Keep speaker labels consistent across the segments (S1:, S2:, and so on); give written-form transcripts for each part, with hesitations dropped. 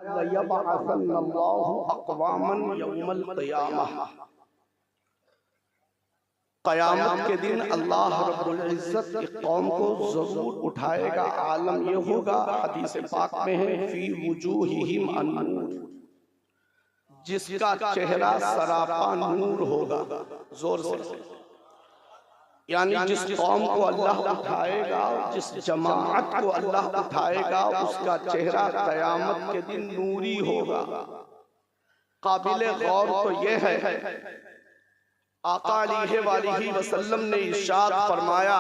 S1: वयबअसन्नल्लाहु अक़वामन यौमल क़ियामह, क़यामत के दिन अल्लाह रब्बुल इज़्ज़त एक कौम को ज़रूर उठाएगा। आलम ये होगा, हदीस पाक में है, फी वुजूहिहिम अन्नूर, जिसका चेहरा सरापा नूर होगा। जोर से, यानी जिस कौम को अल्लाह उठाएगा, जिस जमाअत को अल्लाह उठाएगा, उसका चेहरा क़यामत के दिन नूरी होगा। काबिले गौर तो यह है, आका अलैहि वसल्लम ने इरशाद फरमाया,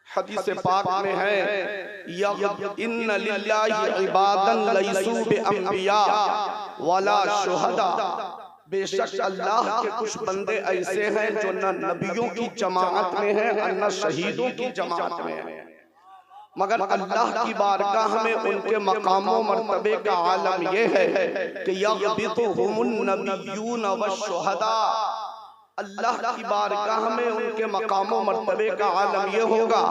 S1: हदीस पाक में है, इन्ना लिल्लाहि इबादन लैसू बिअंबिया वला शुहदा, बेशक अल्लाह के कुछ बंदे ऐसे हैं जो न नबियों की जमाअत में हैं और न शहीदों की जमाअत में हैं, मगर अल्लाह की बारगाह में उनके मकामों मर्तबे का आलम यह है कि यग़बितुहुमुन नबिय्यून वश्शुहदा, अल्लाह की बारगाह में उनके मकामों मर्तबे का आलम यह होगा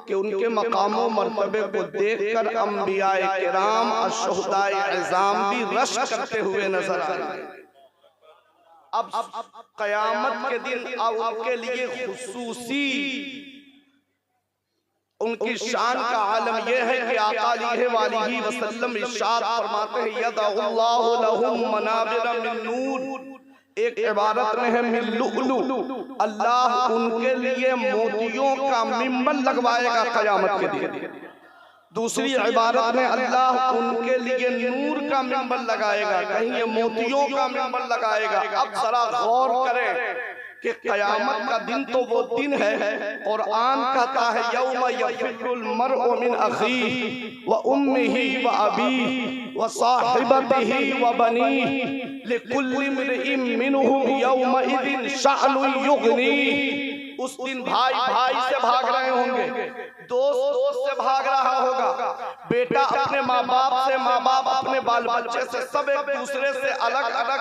S1: कि उनके मकामों मर्तबे को देखकर अंबियाए किराम और शुहदाए इज़ाम भी रश करते हुए नजर आएंगे। अब क़यामत के दिन उनके लिए खुसूसी उनकी शान का आलम यह है कि आका अलैहि वसल्लम इरशाद फरमाते हैं, यदअल्लाहु लहुम मनाबिर मिन नूर, एक इबारत में है मिन लुअलु, अल्लाह उनके लिए मोतियों का मिंबर लगवाएगा क़यामत के दिन। दूसरी इबारत में अल्लाह उनके लिए नूर का मिंबर लगाएगा, कहीं ये मोतियों का मिंबर लगाएगा। अब जरा गौर करें कि क़यामत का दिन तो वो दिन है, कुरान कहता है यौम यफ़िरुल मर्उ मिन अख़ीहि व उम्मिही व अबीही व साहिबतिही व बनीही लिकुल्लि इम्रिइन मिनहुम यौमइज़िन शअनुन युग़नीह। उस दिन भाई भाई से भाग रहे होंगे, दोस्त दोस्त से भाग रहा होगा, बेटा अपने माँ बाप से, माँ बाप अपने बाल बच्चे से, सब एक दूसरे से अलग अलग,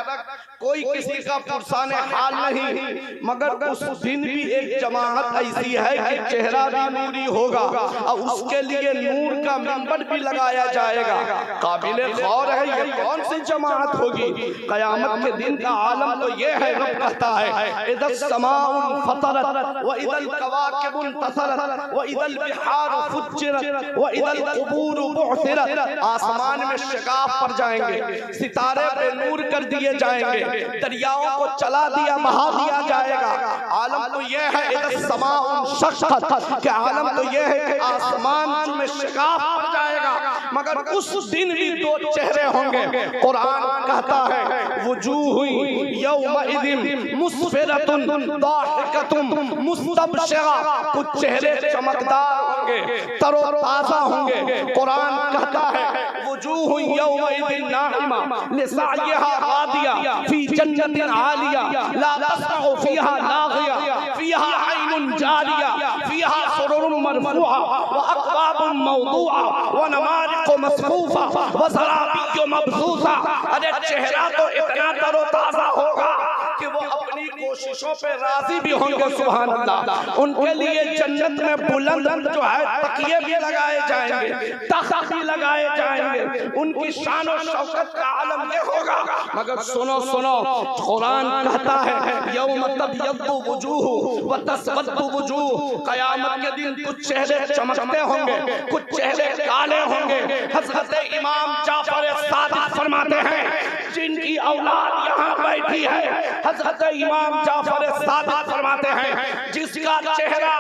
S1: कोई किसी का पुरसाने हाल नहीं। मगर उस दिन भी एक जमाअत ऐसी है कि चेहरा भी नूरी होगा और उसके लिए नूर का मिंबर भी लगाया जाएगा। काबिले गौर है, ये कौन सी जमाअत होगी? क़यामत के दिन का आलम तो ये है, रब कहता है इदस समाउन फतरत व इदल कवाकिबुन तसरत व इदल बिहारु फुज्जिरत व इदल कुबूरु बुअसिरत। आसमान में शिकाफ पर जाएंगे, सितारे पे नूर कर दिए जाएंगे, दरियाओं को चला दिया, बहा दिया जाएगा। आलम तो ये है इदस समाउन शक़्क़त, कि आलम तो ये है कि आसमान में शिकाफ पर जाएगा, मगर उस दिन भी दो चेहरे होंगे। कुरान कहता है वुजूह यौमइज़िन मुस्फिरतुन दाहिकतुन मुस्तबशिरा, कुछ चेहरे चमकदार होंगे, तरोताजा होंगे। कुरान कहता है वुजूह यौमइज़िन नाइमा लिसाइहा गादिया फी जन्नतिन आलिया ला तस्मउ फीहा लागिया फीहा ऐनुन जारिया फीहा सुरुरुम मरफूआ व अक्वाबुम मौदूआ व नमारिक़ु मस्फूफा व ज़राबिय्यु मबसूसा। अरे चेहरा तो इतना तरोताजा होगा कि वो अपनी कोशिशों पे राजी भी होंगे। सुभान अल्लाह। उनके लिए जन्नत में बुलंद जो है तकिए भी लगाए जाएंगे, तख्त भी लगाए जाएंगे, उनकी शान और शौकत का आलम ये होगा। मगर सुनो सुनो, कुरान कहता है यौम तबयद्दु वुजूह व तस्वद्दु वुजूह, क़यामत के दिन कुछ चेहरे चमकते होंगे, कुछ चेहरे काले होंगे। हज़रत इमाम जाफर सादिक फरमाते हैं, जिनकी औलाद यहाँ बैठी है, हज़रत इमाम जाफर सादिक फरमाते हैं, जिसका चेहरा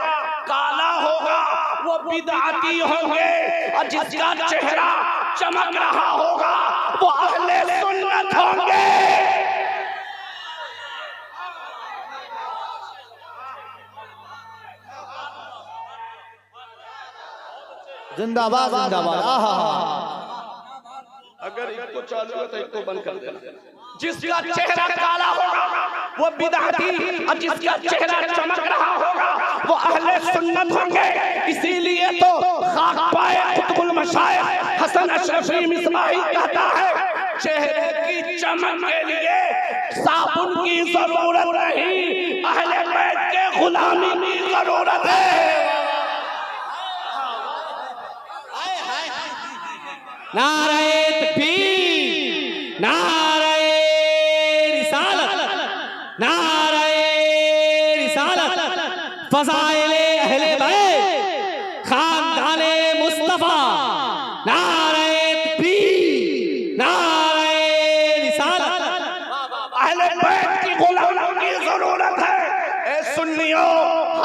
S1: काला होगा वो बिदअती होंगे, और जिसका चेहरा चमक रहा होगा वो अहले सुन्नत होंगे।
S2: जिंदाबाद जिंदाबाद।
S1: अगर इसको चालू है तो इसको बंद कर देना। जिसका चेहरा काला होगा वो बिदअती, और जिसका चेहरा चमक रहा होगा वो अहले सुन्नत होंगे। इसीलिए तो खाक पाए कुतुबुल मशाइख हसन अशरफी मिसबाही कहता है, चेहरे की चमक के लिए साबुन की जरूरत नहीं, अहले बैत के गुलामी की जरूरत है।
S2: नारे तकबीर।
S3: नारे रिसालत, नारे रिसालत, फज़ाइले अहले बैत, खानदाने मुस्तफा, नारे तकबीर, नारे रिसालत।
S1: अहले बैत की गुलामी की जरूरत है। ए सुन्नियों,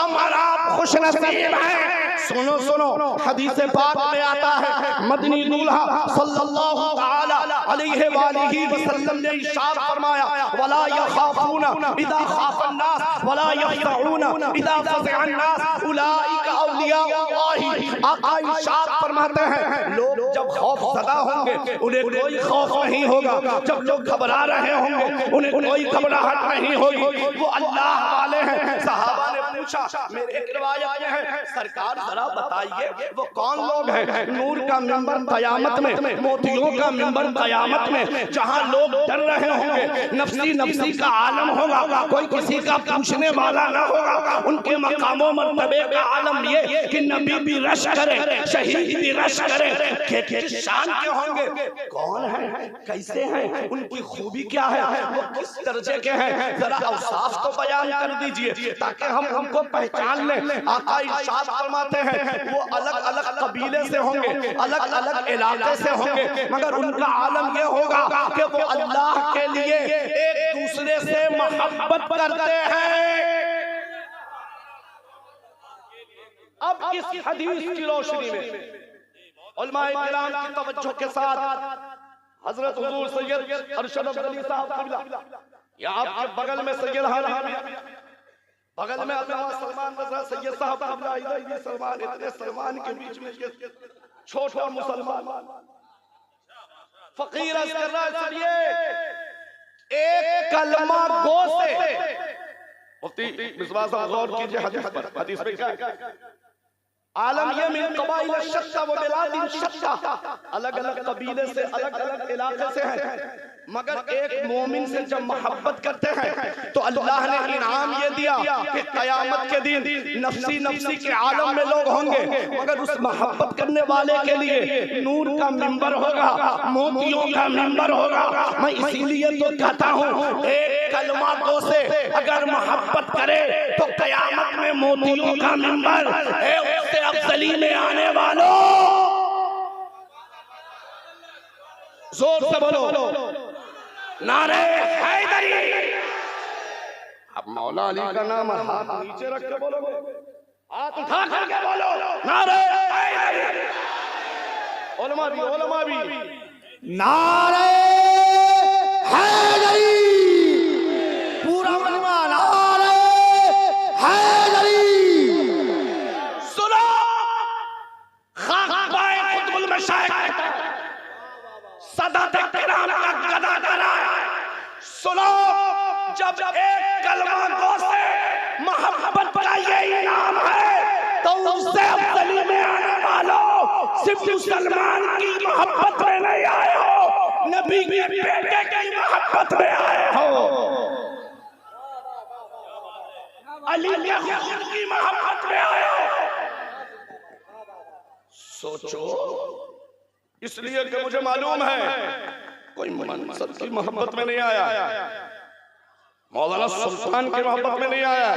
S1: हमारा खुशनसीब है। सुनो सुनो, हदीस पाक में आता है, मदनी दूल्हा सल्लल्लाहु तआला अलैहि वालिही वसल्लम ने इरशाद फरमाया, वला यखाफूना इदा खाफन नास वला यखदऊना इदा फज़अन नास उलाइका औलियाउल्लाही। आका इरशाद फरमाते हैं, लोग जब खौफज़दा होंगे उन्हें कोई खौफ नहीं होगा, जब लोग घबरा रहे होंगे उन्हें कोई घबराहट नहीं होगी, वो अल्लाह वाले हैं। सहाबा ने पूछा, मेरे एक रिवायत में है, सरकार जरा बताइए वो कौन लोग हैं? नूर का मिंबर क़यामत में, मोतियों का मिंबर क़यामत में, जहां लोग डर रहे होंगे, नफ्सी नफ्सी का आलम होगा, कोई किसी का पूछने वाला ना होगा। उनके मकामो मर्तबे का आलम ये कि नबी भी रश करे, शहीद भी रश करे, किस शान के होंगे, कौन है, कैसे हैं, उनकी खूबी क्या है, वो किस दर्जे के हैं, जरा औसाफ तो बयान कर दीजिए ताकि हम उनको पहचान लें। आका इरशाद फरमाते हैं, वो अलग अलग कबीले से होंगे, अलग अलग इलाके से होंगे, मगर उनका आलम ये होगा कि वो अल्लाह के लिए एक दूसरे से मोहब्बत करते हैं। अब इस हदीस की रोशनी में उलमाए किराम की तवज्जो के साथ हजरत हुजूर सैयद अरशद अली साहब क़िबला, या आपके बगल में सैयद हानी, बगल में अल्लामा सलमान रज़ा सैयद साहब क़िबला, इधर सलमान, इतने सलमान के बीच में छोटा मुसलमान फकीर अर्ज़ कर रहा है, सुनिए, एक कलमा गो से, मुफ्ती मिसबाह साहब गौर कीजिए हदीस पर, हदीस में क्या है? आलम ये मिन कबाइल शत्ता व बिलादिन शत्ता, अलग अलग कबीले से, अलग अलग इलाके से हैं, मगर एक मोमिन से जब मोहब्बत करते हैं तो अल्लाह ने इनाम ये दिया कि क़यामत के दिन नफ्सी नफ्सी के आलम में लोग होंगे, मगर उस मोहब्बत करने वाले के लिए नूर का मिंबर होगा, मोतियों का मिंबर होगा। मैं इसीलिए तो कहता हूँ, एक कलमा गो से अगर मोहब्बत करे तो क़यामत में मोतियों का मिंबर है। उससे अफजली में आने वालों, जोर से बोलो नारे हैदरी। अब मौला अली का नाम हाथ नीचे रख के बोलोगे, हाथ उठा करके बोलो नारे हैदरी। उलमा भी
S2: नारे हैदरी, पूरा मजमा नारे हैदरी।
S1: सुनो, खाक बाए कुतुबुल मशाइख सदात किराम का गदा करा। सुनो, जब एक कलमा गो से मोहब्बत का ये इनाम है तो उससे अफजली में आने वालों सिर्फ मुसलमान की मोहब्बत में नहीं आए हो, नबी के बेटे की मोहब्बत में आए हो, अली के खुद की मोहब्बत में आए हो। सोचो, इसलिए कि मुझे मालूम है कोई मनसब की मोहब्बत में नहीं आया, मौलाना सुल्तान की मोहब्बत में नहीं आया,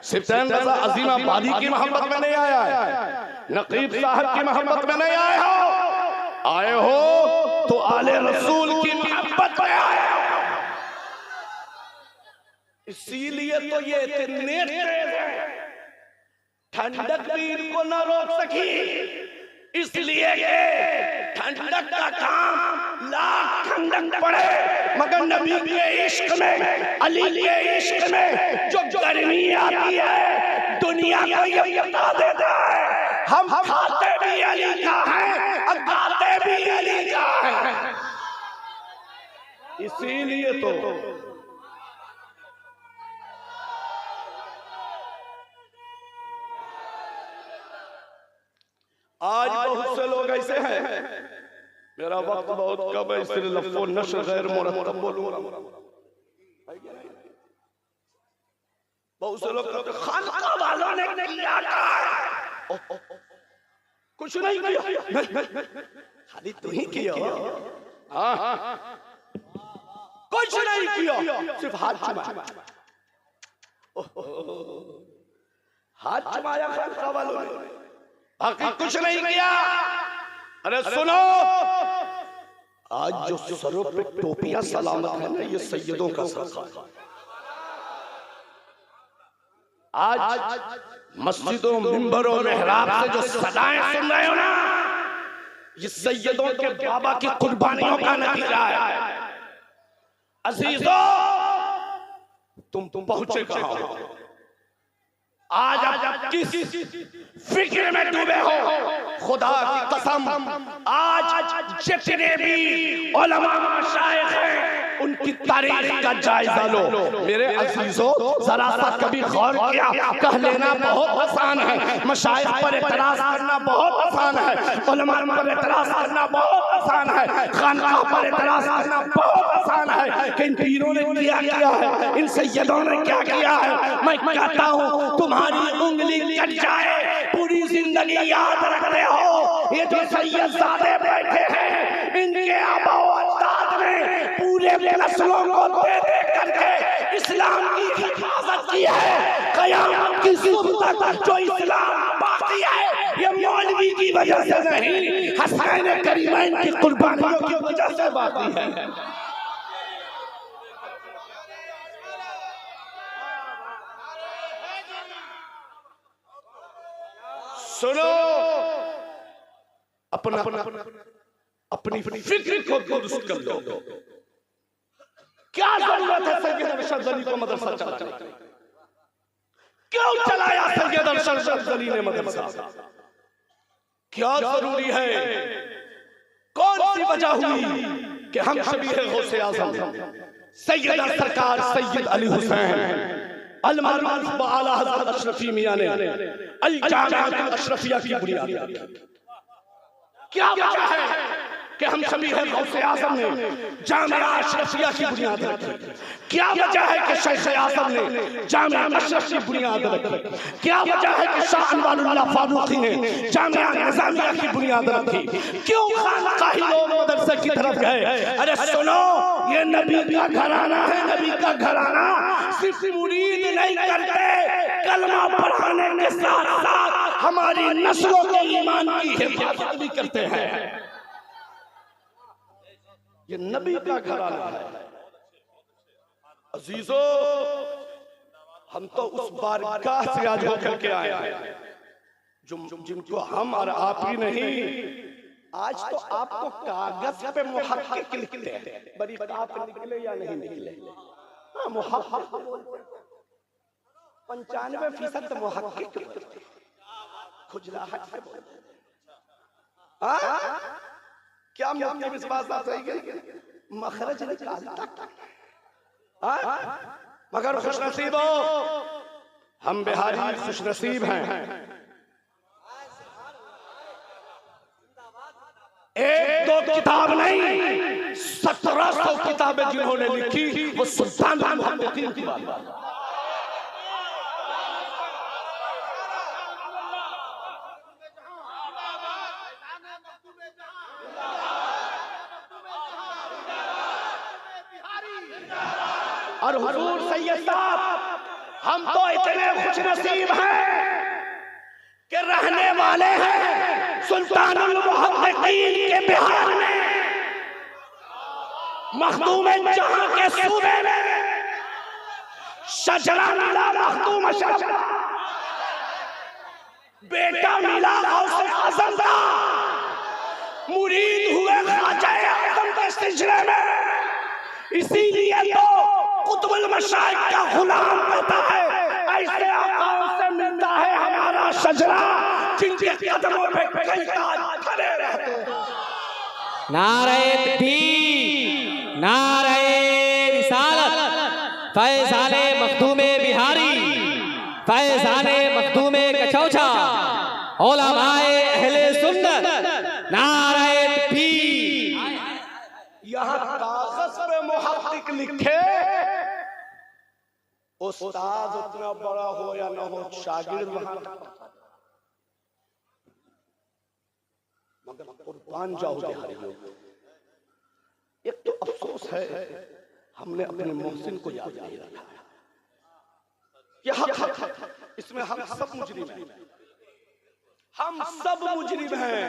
S1: सिफ्तैन रज़ा अज़ीम आबादी की मोहब्बत में नहीं आया, नकीब साहब की मोहब्बत में नहीं आए हो तो आले रसूल की मोहब्बत में आए हो। इसीलिए तो ये इतने तेज हैं, ठंडक भी इनको न रोक सकी, इसलिए ठंडक का काम लाख ठंडक पड़े, मगर नबी के इश्क में, अली के इश्क में जो गर्मी आती है दुनिया को ये बता देता है, हम खाते भी अली का है और गाते भी अली का है। इसीलिए तो आज बहुत से लोग ऐसे हैं, मेरा वक्त बहुत कम है इसलिए लफ्ज़ो नश्र गैर मुरत्तब बोलूंगा। बहुत से लोग कहते हैं खानका वालों ने किया क्या? कुछ नहीं किया, खाली तू ही किया। सिर्फ हाथ चुमाया, हाथ चुमाया खानका वालों ने, बाकी कुछ नहीं किया। अरे सुनो, आज जो सरों पे टोपियां सलामत है ना, ये सैयदों का सदका है। आज मस्जिदों, मिंबरों, मेहराब से जो सदाएं सुन रहे हो ना, ये सैयदों के बाबा की कुर्बानियों का नतीजा है। अजीजों, तुम पहुंचे कहां हो? आज आप किस फिक्र में डूबे हो? खुदा की कसम, आज जितने भी उलमा मशाइख हैं, उनकी तारीख का जायजा लो। मेरे अजीजों, जरा सा कभी गौर किया, कह लेना बहुत आसान है, मशाइख पर एतराज करना बहुत आसान है, उलमा पर एतराज करना बहुत आसान है, खानकाह पर एतराज करना बहुत आसान है, कि इन पीरों ने क्या किया है, इन सैयदों ने क्या किया है। मैं कहता हूँ, तुम्हारी उंगली कट जाए, पूरी जिंदगी याद रखते हो, ये जो सैयदजादे बैठे हैं, इनके आबाओ अजदाद ने पूरे नस्लों को दे करके इस्लाम की हिफाजत की है। क़यामत की सुबह तक जो इस्लाम बाकी है, ये मौलवी की वजह से नहीं, हसनैन करीमैन की कुर्बानियों की वजह से बाकी है। सुनो, अपनी फिक्र को दुरुस्त कर लो। क्या जरूरत है सैयद अरशद अली को मदरसा चलाने की? क्यों चलाया सैयद अरशद अली ने मदरसा? क्या जरूरी है? कौन सी वजह हुई कि हम शबीह गौसे आज़म सैयद सरकार सैयद अली हुसैन अल-मरूफ बआला हज़रत अशरफी मियां ने अल-जामिअत अशरफिया की बुनियाद रखी? क्या वजह है कि हम शबीह गौसे आज़म ने जामिया अशरफिया की बुनियाद रखी? क्या वजह है कि शेख आज़म ने जामिया अशरफ की बुनियाद रखी? क्या वजह है कि शाह अनवारुल्लाह फारूकी ने जामिया निज़ामिया की बुनियाद रखी? क्यों खानकाही लोग मदरसे की तरफ गए? अरे सुनो, ये नबी का घराना है, नबी का घराना सिर्फ मुरीद नहीं करते, कलमा पढ़ाने के साथ साथ हमारी नस्लों के ईमान की हिफाजत भी करते हैं। ये नबी का घराना है। अजीजों, हम तो उस बारगाह से आज होकर के आए हैं जिनको हम और आप ही नहीं, आज तो आपको कागज पे मुहक्किक लिखते हैं, बड़ी बात निकले या नहीं निकले, हाँ मुहक्किक 95% तो मुहक्किक खुजलाहट से बोलते। क्या मुफ्ती विश्वास सही है? मखरज निकालता, मगर खुशनसीब हो, हम बिहारी खुशनसीब हैं। एक दो किताब नहीं, 1700 किताबें जिन्होंने लिखी, वो सुल्तान मुहम्मदीन की बात। और हुजूर सैयद साहब, हम तो इतने खुशनसीब हैं कि रहने वाले हैं सुल्तानुल मुहम्मदीन के बिहार में, मखदूम जहां के सूबे में। शजरा मिला मखदूम शजरा, बेटा मिला गौसे आज़म का, मुरीद हुए ख्वाजा आज़म के सिजरे में। इसीलिए तो कुतुबुल मशाइख का गुलाम कहता है, ऐसे आकाओं से मिलता है हमारा शजरा, जिनके कदमों पे कई ताज खड़े रहते हैं।
S3: नारे तकबीर, नारे रिसालत, फैज़ाने मखदूमे बिहारी, फैज़ाने मखदूमे कचौचा, उलमाए अहले सुन्नत, नारे तकबीर।
S1: यहाँ कागज पे मुहक्किक लिखे, उस्ताद उतना बड़ा हो या न हो, शागिर्द वहां मगर कुर्बान जाओ बिहारी लोग। एक तो अफसोस है हमने अपने मोहसिन को याद नहीं रखा। यह हक है, इसमें हम सब मुजरिम हैं, हम सब मुजरिम हैं।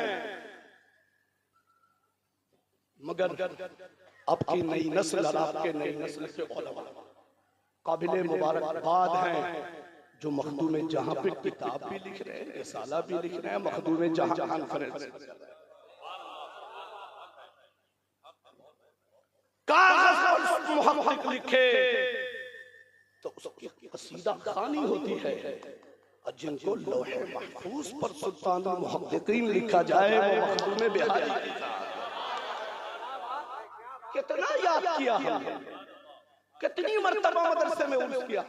S1: मगर अब की नई नस्ल और आपके नई नस्ल के उलमा काबिले मुबारकबाद हैं जो मखदूम जहां पे किताब भी लिख रहे हैं, रिसाला भी लिख रहे हैं, मखदूम जहां कॉन्फ्रेंस कागज पर मुहक्किक लिखे तो उसकी कसीदा खानी होती है, और जिनको लौहे महफूज पर सुल्तानुल मुहक्किकीन लिखा जाए वो मखदूम बिहारी। कितना याद किया हमने, कितनी मर्तबा मदरसे में उर्स किया,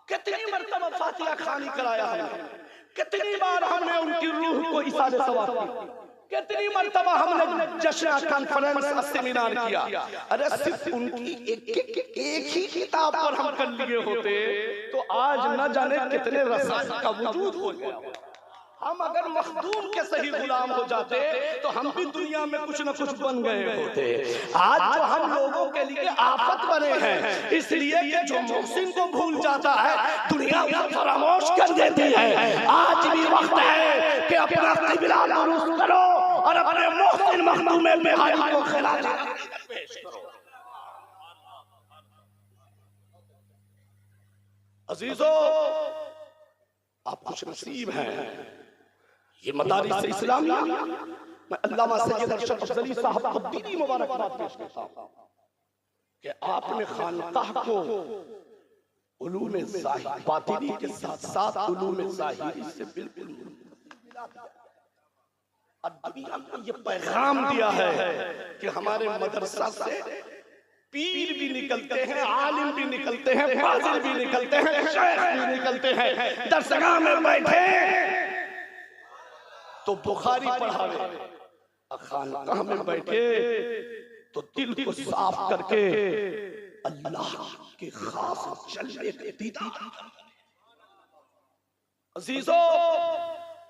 S1: कितनी मर्तबा फातिहा खानी कराया हमने, कितनी बार हमने उनकी रूह को इसाले सवार किया, कितनी मर्तबा हमने जश्न कॉन्फ्रेंस सेमिनार किया। अरे सिर्फ उनकी एक ही किताब पर हम कर लिए होते तो आज न जाने कितने रसायन का वजूद हो गया। हम अगर मखदूम के सही गुलाम हो जाते तो हम भी दुनिया में कुछ न कुछ बन गए होते। आज तो हम लोगों के लिए आफत बने हैं, इसलिए कि जो मोहसिन को भूल जाता है दुनिया को फरामोश कर देती है। आज भी वक्त है कि अपना क़िबला दुरुस्त करो और अपने मोहसिन मखदूम बिहारी को खिलाफ पेश करो। अजीजों, आप खुश नसीब हैं। ये मदारिस इस्लामिया मैं अल्लामा सैयद अरशद अफजली साहब को दीनी मुबारकबाद पेश करता हूं कि आपने खानकाह को उलूम ज़ाहिर बातिनी के साथ साथ उलूम ज़ाहिरी से बिल्कुल मिला दिया और दुनिया को ये पैगाम दिया है कि हमारे मदरसा से पीर भी निकलते हैं, आलिम भी निकलते हैं, फाजिल भी निकलते हैं, शेख भी निकलते हैं। दरसगाह में बैठे तो बुखारी पढ़ावे, खानकाह में बैठे तो दिल को साफ करके अल्लाह के खास जलवे के दीदार। अजीजों,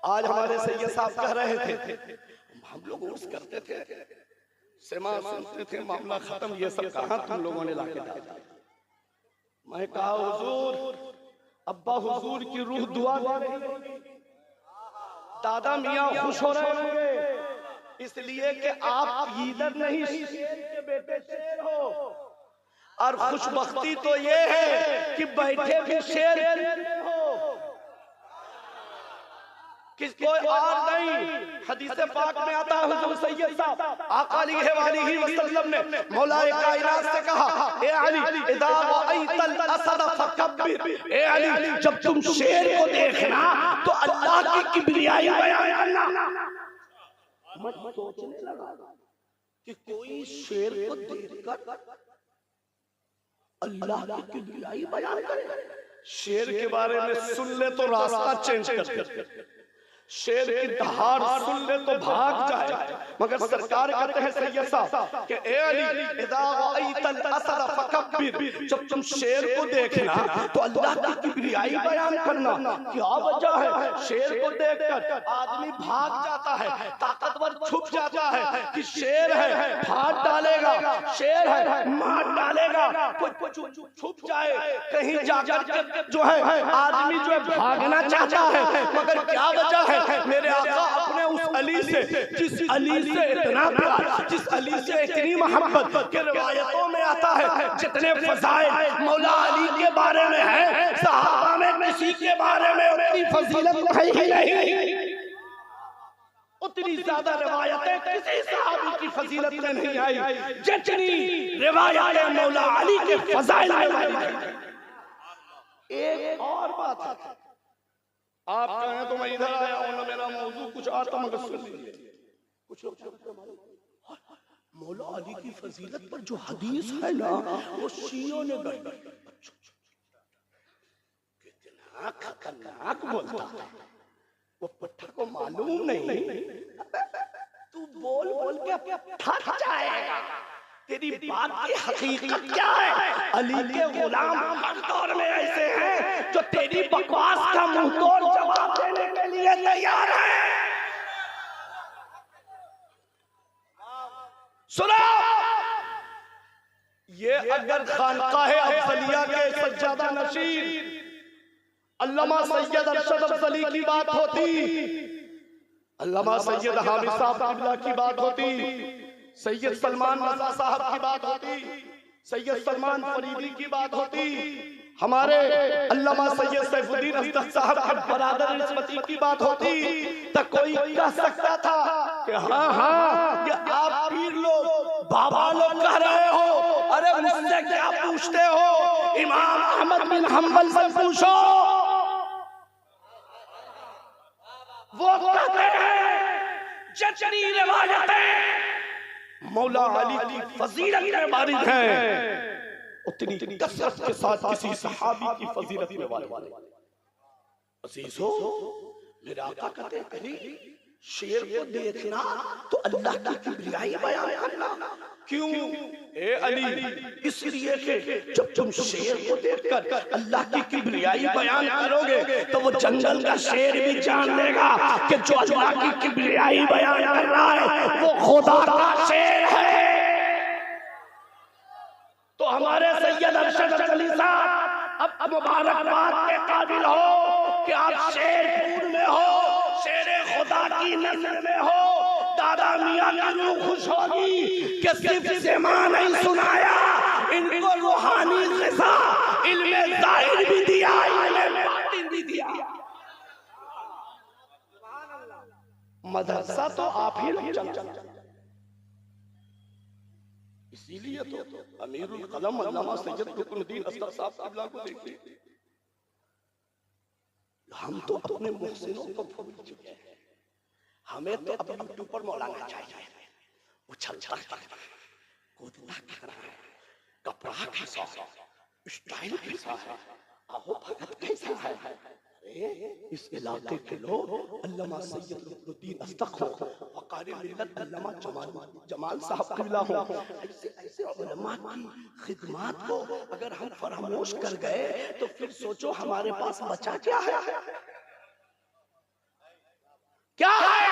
S1: आज हमारे सैयद साहब कह रहे थे, हम लोग उर्स करते थे, सेमा सुनते थे, मामला खत्म, ये सब कहां तुम लोगों ने लाके डाला। मैं कहा हुजूर, अब्बा हुजूर की रूह दुआ दे रही, दादा मियां खुश हो रहे होंगे इसलिए कि आप ईदर नहीं शेर के बेटे शेर हो, और खुशबख्ती तो ये है कि बैठे भी शेर हो, कोई और नहीं। हदीस पाक में आता है हुजूर सैयद साहब आका अलैहि वसल्लम ने मौलाए कायनात से कहा, ए अली इदा रअयतल असद फकब्बिर, ए अली जब तुम शेर को देखना तो अल्लाह की किबरियाई बयान करना। मैं सोचने लगा कि कोई शेर को देखकर अल्लाह की किबरियाई बयान करे। शेर के बारे में सुन ले तो रास्ता चेंज कर दे, शेर की दहाड़ सुन ले तो भाग जाए। मगर सरकार कहते हैं सैयद साहब कि ए अली इदा रअयतल असद फकब्बिर, जब तुम शेर को देखना तो अल्लाह की किबरियाई बयान करना। क्या वजह है? शेर को देखकर आदमी भाग जाता है, ताकतवर छुप जाता है कि शेर है फाड़ डालेगा, शेर है मार डालेगा, कोई छुप जाए कहीं जाकर जो है आदमी जो है भागना चाहता है। मगर क्या वजह है? मेरे आका अपने उस अली से, जिस अली से इतना प्यार, जिस अली से इतनी मोहब्बत के रिवायतों में आता है जितने फज़ाइल मौला अली के बारे में है, सहाबा में किसी के बारे में उतनी फजीलत है ही नहीं। उतनी ज्यादा रिवायतें किसी सहाबी की फजीलत में नहीं आई जितनी रिवायतें मौला अली के फज़ाइल में आई। एक और बात है, आप कहें तो मैं इधर आया हूं ना, मेरा मौजू कुछ आता मगर सुन लीजिए। कुछ मौला अली की फजीलत पर जो हदीस है ना वो शियों ने गढ़ी, कितना खतरनाक बोलता है वो पट्टा को मालूम नहीं। तू बोल बोल के थक जाएगा, तेरी बात की हकीकत क्या है? अली के गुलाम हर दौर में ऐसे हैं जो तेरी बकवास का मुंह तोड़ जवाब देने के लिए तैयार है। सुनो, ये अगर खानकाह अफजलिया के सज्जादा नशीन अल्लामा सैयद अरशद अफजली की बात होती, अल्लामा सैयद हामिद साहब किबला की बात होती, सैयद सलमान रज़ा साहब की बात होती, सैयद सलमान फरीदी की बात होती, हमारे अल्लामा सैयद सैफुद्दीन असदक साहब के बरादर इस्मती की बात होती, तो कोई कह सकता था कि हाँ ये आप पीर लोग बाबा लोग कह रहे हो, अरे मुझसे क्या पूछते हो, इमाम अहमद बिन हम्बल से पूछो, वो कहते हैं जितनी रिवायतें मौला अली की फजीलत में वारिद हैं उतनी कसरत के साथ किसी सहाबी की फजीलत में वारिद। अजीजो, मेरे आका कहते हैं अली शेर को देखना तो अल्लाह की किबरियाई बयान करना। क्यों ए अली? इसलिए कि जब तुम शेर को देखकर अल्लाह की किबरियाई बयान करोगे तो वो जंगल का शेर भी जान लेगा कि जो अल्लाह की किबरियाई बयान कर रहा है वो खुदा का शेर है। तो हमारे सैयद अरशद अली साहब अब मुबारकबाद के काबिल हो कि आप शेरपुर में हो, शेरे खुदा की नस्ल में हो। दादा मियां की रूह खुश होगी कि सिर्फ सेमा नहीं सुनाया, इनको रूहानी ग़िज़ा इल्मे ज़ाहिर भी दिया, इल्मे बातिन भी दिया। मदरसा तो आप ही लोग चला, इसीलिए तो अमीरुल कलम अल्लामा सैयद रुकनुद्दीन असगर साहब किबला को देखिए, हम तो अपने मुहसिनों को भूल चुके हैं। हमें तो अब यूट्यूब पर मौलाना चाहिए, उछलता कूदता कपड़ा कैसा है, स्टाइल कैसा है, आहो भगत कैसा है। इस इलाके के लोग अल्लामा सैयद रुकनुद्दीन असगर वक़ारी मिल्लत अल्लामा जमाल साहब किबला हो, ऐसे उलमा की खिदमत को अगर हम फरामोश कर गए तो फिर सोचो हमारे पास बचा क्या है, क्या है।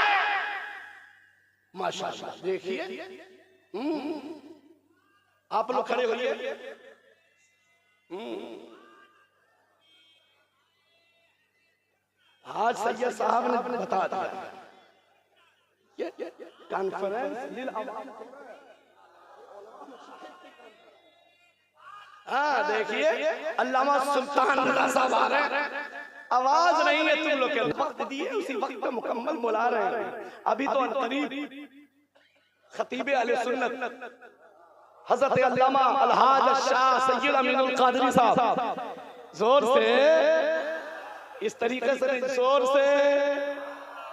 S1: माशाअल्लाह, देखिए आप लोग खड़े होइए। आज सैयद साहब ने बता दिया ये कॉन्फ्रेंस लिल अवाम। हाँ देखिए अल्लामा सुल्तान रज़ा साहब आ रहे हैं, आवाज नहीं है तुम लोग के, वक्त दिए उसी वक्त पे मुकम्मल बुला रहे हैं। अभी तो अनकरीब खतीब अहले सुन्नत हजरत अल्लामा अलहाज शाह सैयद अमीनुल कादरी साहब जोर से, इस तरीके से जोर से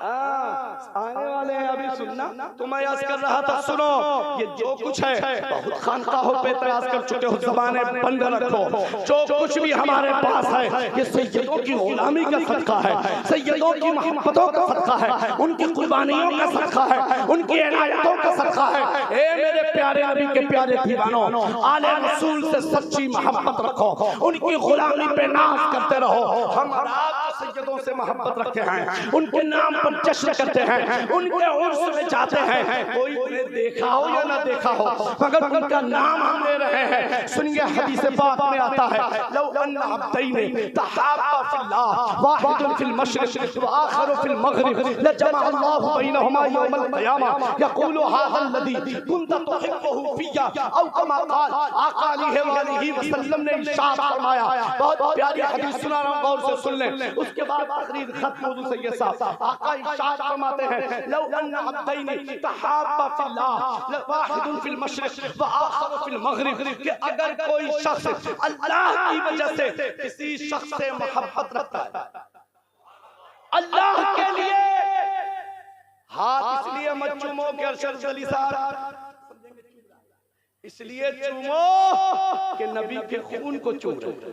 S1: आने वाले हैं। अभी सुनना, तो मैं याद कर रहा था, सुनो ये जो कुछ है बहुत खानकाहों पे तराज कर चुके हो, ज़बाने बंद रखो। जो कुछ भी हमारे पास है ये सैयदों की गुलामी का सदका है, सैयदों की मोहब्बतों का सदका है, उनकी कुर्बानियों का सदका है, उनकी इनायतों का सदका है। ए मेरे प्यारे नबी के प्यारे दीवानों, आले रसूल से सच्ची मोहब्बत रखो, उनकी गुलामी पे नाज करते रहो। हम आप सैयदों से मोहब्बत रखते हैं, उनके नाम पर जश्न करते हैं, उनके उर्स में जाते हैं। कोई उन्हें देखा हो या ना देखा हो, मगर उनका नाम हम ले रहे हैं। सुनिए हदीस पाक में आता है, लौ अन्न अब्दैन तहाब्बा फिल्लाह वाहिदुन फिल मशरिक़ व आखिरु फिल मग़रिब लजमअ अल्लाहु बैनहुमा यौमल क़ियामा यक़ूलु हाज़ा अल्लज़ी कुन्त तुहिब्बुहु फिय्या औ कमा क़ाल। आका अलैहि वसल्लम ने इरशाद फरमाया, बहुत प्यारी हदीस सुना रहा हूं, गौर से सुन लें। उसके बाद तकरीर खत्म हुई। सैयद साहब आका इरशाद फरमाते हैं, लौ अन्न अब्दैन तहाब्बा फिल्लाह वाहिदुन फिल मशरिक़ व आखिरु फिल मग़रिब, कि अगर कोई शख्स अल्लाह की वजह से किसी शख्स से मोहब्बत रखता है, अल्लाह के लिए, हाथ इसलिए मत चूमो कि अरशद अली साहब इसलिए चूमो कि नबी के खून को चूम रहे।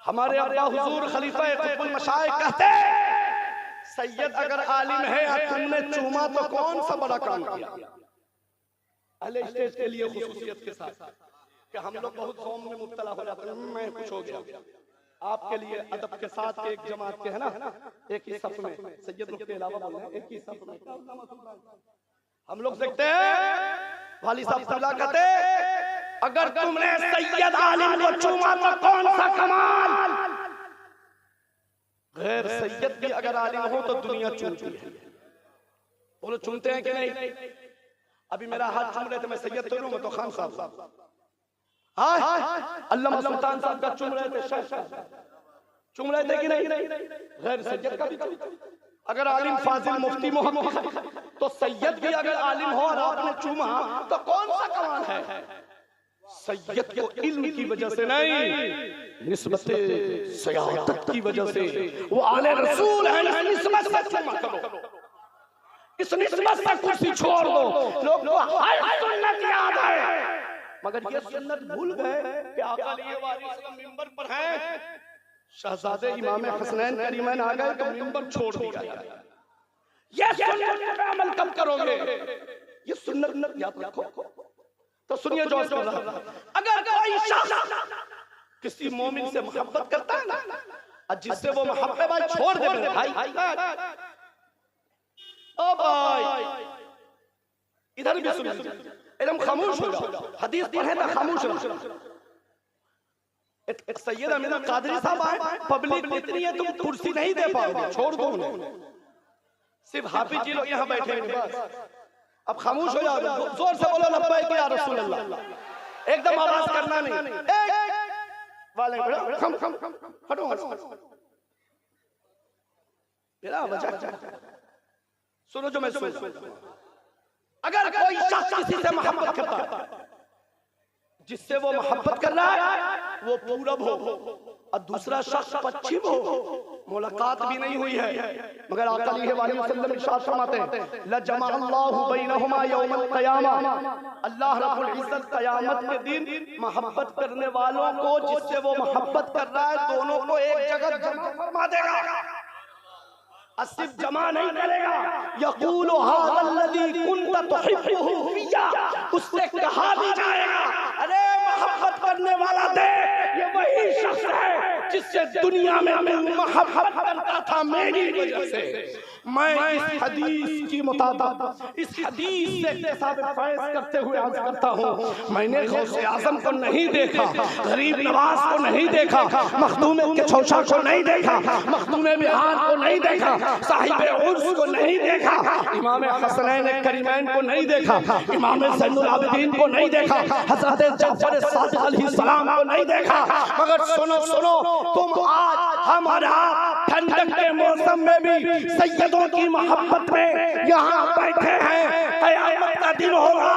S1: हमारे अब्बा हुजूर खलीफा कुतुबुल मशाइख कहते सैयद अगर आलिम है और तुमने चूमा तो कौन सा बड़ा काम किया। अहले स्टेज के लिए खुसूसियत के साथ कि हम लोग बहुत कौम में मुब्तला हो जाते हैं, मैं कुछ हो गया। आपके लिए अदब के साथ एक जमात के है ना, एक ही सफ में सैयद के अलावा बोल रहे हैं, एक ही सफ में हम लोग देखते हैं वाली साहब कहते अगर तुमने सैयद आलिम को चूमा तो कौन सा कमाल। गैर सैयद भी अगर आलिम हो तो दुनिया चूमती है। बोलो चूमते हैं कि नहीं? अभी मेरा हाथ चूम रहे थे, मैं सैयद तो मैं तो खान साहब, अल्लामा सुल्तान साहब का चूम रहे थे, चूम रहे थे कि नहीं? गैर सैयद का भी। अगर आलिम फाजिल मुफ्ती मोहम्मद तो सैयद भी अगर आलिम हो और आपने चूमा तो कौन सा कमाल है। सैयद को इल्म की वजह से नहीं, निस्बत सयादत की वजह से। वो आले रसूल है, इस निस्बत से चूमा करो, इस निस्बत से कुर्सी छोड़ दो। लोग को हर सुन्नत याद है, मगर ये सुन्नत भूल गए कि आका अलैहिस्सलाम मिंबर पर हैं, शहजादे इमाम हसनैन करीमैन आ गए तो मिंबर छोड़ दिया। ये सुन्नत पे अमल कब करोगे? ये सुन्नत याद रखो। तो सुनिए जो अगर कोई शख्स किसी मोमिन से मोहब्बत करता है ना, और जिससे वो मोहब्बत भाई छोड़ दे मेरे भाई, ओ भाई इधर भी सुनिए, एकदम खामोश हो जाओ। हदीस पढ़े तो खामोश रहो। एक सैयद अमीर कादरी साहब आए, पब्लिक इतनी है तुम कुर्सी नहीं दे पाओगे, छोड़ दो उन्हें, सिर्फ हाफिज जी लोग यहाँ बैठे हैं बस। अब खामोश हो जाओ, जोर से बोलो लब्बैक या रसूल अल्लाह, एकदम आवाज करना नहीं। वाले खम खम हटो मेरा वजह सुनो जो मैं सुन। अगर कोई शख्स किसी से मोहब्बत करता है, जिससे वो मोहब्बत कर रहा है वो पूरब हो और दूसरा शख्स पश्चिम हो, मुलाकात भी नहीं हुई है, मगर आका अलैहिस्सलाम इरशाद फरमाते हैं ला जमअल्लाहु बैनहुमा यौमल क़यामा, अल्लाह रब्बुल इज्जत क़यामत के दिन मोहब्बत करने वालों को, जिससे वो मोहब्बत कर रहा है, दोनों को एक जगह जमा फरमा देगा। सिर्फ जमा नहीं करेगा, यक़ूलु हाज़ल्लज़ी कुन्त तुहिब्बुहु फिया, उससे कहा भी जाएगा अरे मोहब्बत करने वाला दे, ये वही शख्स है जिससे दुनिया में मैं मोहब्बत करता था मेरी वजह से। मैं इस हदीस की मुताबिक, इस हदीस से इत्तिसाब फैज़ करते हुए अर्ज़ करता हूँ, मैंने गौसे आज़म को नहीं देखा, गरीब नवाज को नहीं देखा, मखदूम के चौशा को नहीं देखा, मखदूम बिहार को नहीं देखा, साहिब उर्स को नहीं देखा, इमाम हसनैन करीमैन को नहीं देखा, इमाम ज़ैनुल आबिदीन को नहीं देखा, हज़रत जाफ़र सादिक़ अलैहिस्सलाम को नहीं देखा। मगर सुनो सुनो, तुम आज हमारा ठंडक के मौसम में भी सैयदों की मोहब्बत में यहाँ बैठे हैं। क़यामत का दिन होगा,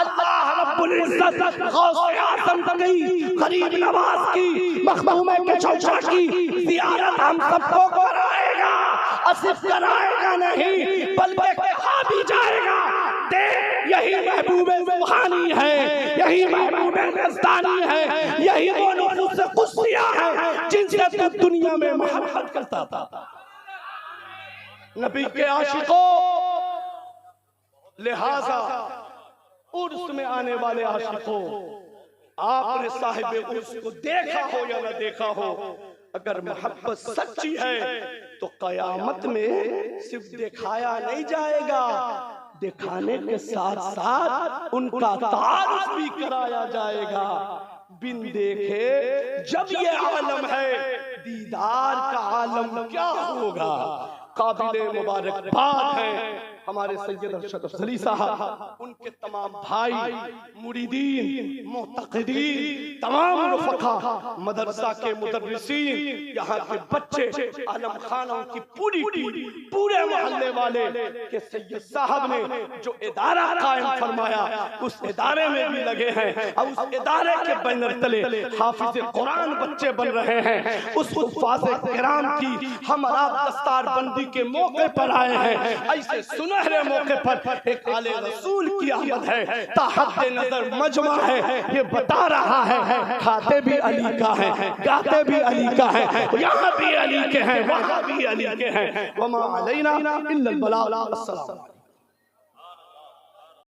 S1: अल्लाह रब्बुल इज्जत गौसे आज़म की, गरीब नवाज की, मखदूम के चौशा की ज़ियारत हम सबको कराएगा। सिर्फ कराएगा नहीं बल्कि कहा भी जाएगा दे, यही महबूब सुब्हानी है, यही महबूब रज़्दानी है, यही वो नूर से कुस्सिया है जिनसे तू दुनिया में मोहब्बत करता था। नबी के आशिकों, लिहाजा उर्स में आने वाले आशिकों, आपने साहिब उर्स को देखा हो या न देखा हो, अगर मोहब्बत सच्ची है तो कयामत में सिर्फ दिखाया नहीं जाएगा, दिखाने के साथ साथ उनका तारुफ भी कराया जाएगा। बिन देखे जब ये आलम है, दीदार का आलम क्या होगा। काबिले मुबारकबाद है हमारे सैयद अरशद अफजली साहब, उनके तमाम भाई, मुरीदीन, मुअत्तक़ीदीन, तमाम रुफ़क़ा, मदरसा के मुदर्रिसीन, यहाँ के बच्चे, आलम खाना की पूरी टीम, पूरे मोहल्ले वाले के सैयद साहब ने जो इदारा कायम फरमाया, उस इदारे में भी लगे हैं और उस इदारे के बैनर तले हाफिज़ कुरान बच्चे बन रहे हैं। उस हुफ़ाज़े किराम की हम आप दस्तारबंदी के मौके पर आए हैं। ऐसे सुनहरे मौके पर एक आले रसूल की आमद है, ताहत नजर मजमा है, ये बता रहा है खाते भी अली का है, गाते भी अली का है, यहाँ भी अली के हैं, वहाँ भी अली के हैं। वमा अलैना इल्लल बलाग।